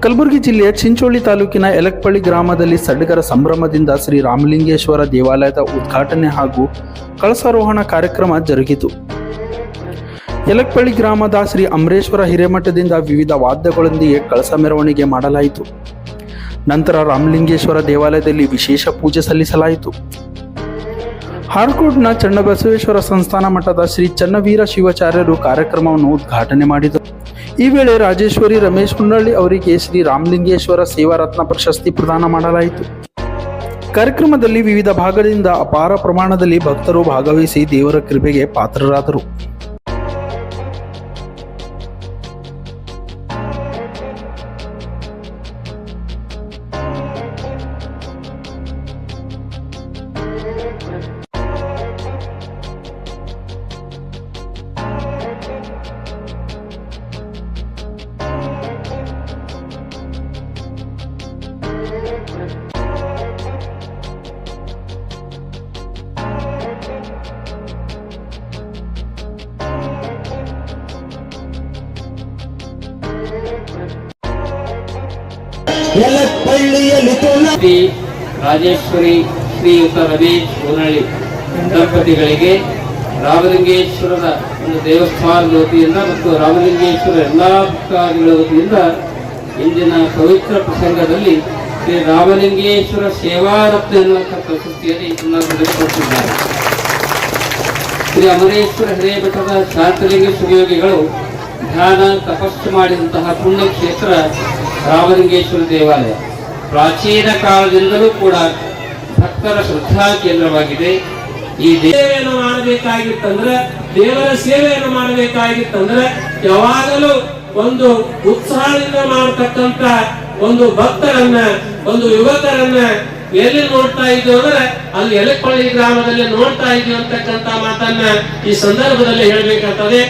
ಕಲಬುರಗಿ ಜಿಲ್ಲೆಯ ಚಿಂಚೋಳಿ ತಾಲೂಕಿನ ಯಲಕ್ಪಳ್ಳಿ ಗ್ರಾಮದಲ್ಲಿ ಸಡಗರ ಸಂಭ್ರಮದಿಂದ ಶ್ರೀ ರಾಮಲಿಂಗೇಶ್ವರ ದೇವಾಲಯದ ಉದ್ಘಾಟನೆ ಹಾಗೂ ಕಳಸಾರೋಹಣ ಕಾರ್ಯಕ್ರಮ ಜರುಗಿತು. ಯಲಕ್ಪಳ್ಳಿ ಗ್ರಾಮದ ಶ್ರೀ ಅಮರೇಶ್ವರ ಹಿರೇಮಠದಿಂದ ವಿವಿಧ ವಾದ್ಯಗಳೊಂದಿಗೆ ಕಳಸ ಮೆರವಣಿಗೆ ಮಾಡಲಾಯಿತು. ನಂತರ ರಾಮಲಿಂಗೇಶ್ವರ ದೇವಾಲಯದಲ್ಲಿ ವಿಶೇಷ ಪೂಜೆ ಸಲ್ಲಿಸಲಾಯಿತು. ಹಾರ್ಕೋಟ್ನ ಚನ್ನಬಸವೇಶ್ವರ ಸಂಸ್ಥಾನ ಮಠದ ಶ್ರೀ ಚನ್ನವೀರ ಶಿವಾಚಾರ್ಯರು ಕಾರ್ಯಕ್ರಮವನ್ನು ಉದ್ಘಾಟನೆ ಮಾಡಿದರು. ಈ ವೇಳೆ ರಾಜೇಶ್ವರಿ ರಮೇಶ್ ಹುನ್ನಳ್ಳಿ ಅವರಿಗೆ ಶ್ರೀ ರಾಮಲಿಂಗೇಶ್ವರ ಸೇವಾ ರತ್ನ ಪ್ರಶಸ್ತಿ ಪ್ರದಾನ ಮಾಡಲಾಯಿತು. ಕಾರ್ಯಕ್ರಮದಲ್ಲಿ ವಿವಿಧ ಭಾಗದಿಂದ ಅಪಾರ ಪ್ರಮಾಣದಲ್ಲಿ ಭಕ್ತರು ಭಾಗವಹಿಸಿ ದೇವರ ಕೃಪೆಗೆ ಪಾತ್ರರಾದರು. ಶ್ರೀ ರಾಜೇಶ್ವರಿ ಶ್ರೀಯುತ ರಮೇಶ್ ಹುನ್ನಳ್ಳಿ ದಂಪತಿಗಳಿಗೆ ರಾಮಲಿಂಗೇಶ್ವರದ ಒಂದು ದೇವಸ್ಥಾನದ ವತಿಯಿಂದ ಮತ್ತು ರಾಮಲಿಂಗೇಶ್ವರ ಎಲ್ಲಾ ಭಕ್ತಾದಿಗಳ ವತಿಯಿಂದ ಇಂದಿನ ಪವಿತ್ರ ಪ್ರಸಂಗದಲ್ಲಿ ಶ್ರೀ ರಾಮಲಿಂಗೇಶ್ವರ ಸೇವಾರತ್ನ ಎನ್ನುವಂಥ ಪ್ರಶಸ್ತಿಯಲ್ಲಿ ಪಡೆದುಕೊಂಡಿದ್ದಾರೆ. ಶ್ರೀ ಅಮರೇಶ್ವರ ಹಿರೇಮಠದ ಶಾಂತಲಿಂಗ ಶಿವಯೋಗಿಗಳು ಧ್ಯಾನ ತಪಸ್ಸು ಮಾಡಿದಂತಹ ಪುಣ್ಯಕ್ಷೇತ್ರ ರಾಮಲಿಂಗೇಶ್ವರ ದೇವಾಲಯ ಪ್ರಾಚೀನ ಕಾಲದಿಂದಲೂ ಕೂಡ ಭಕ್ತರ ಶ್ರದ್ಧಾ ಕೇಂದ್ರವಾಗಿದೆ. ಈ ಸೇವೆಯನ್ನು ಮಾಡಬೇಕಾಗಿತ್ತಂದ್ರೆ, ದೇವರ ಸೇವೆಯನ್ನು ಮಾಡಬೇಕಾಗಿತ್ತಂದ್ರೆ ಯಾವಾಗಲೂ ಒಂದು ಉತ್ಸಾಹದಿಂದ ಮಾಡತಕ್ಕಂತ ಒಂದು ಭಕ್ತರನ್ನ, ಒಂದು ಯುವಕರನ್ನ ಎಲ್ಲಿ ನೋಡ್ತಾ ಇದ್ದೀವಿ ಅಂದ್ರೆ ಅಲ್ಲಿ ಯಲಕ್ಪಳ್ಳಿ ಗ್ರಾಮದಲ್ಲಿ ನೋಡ್ತಾ ಇದ್ದೀವಿ ಅಂತಕ್ಕಂತ ಮಾತನ್ನ ಈ ಸಂದರ್ಭದಲ್ಲಿ ಹೇಳಬೇಕಾಗ್ತದೆ.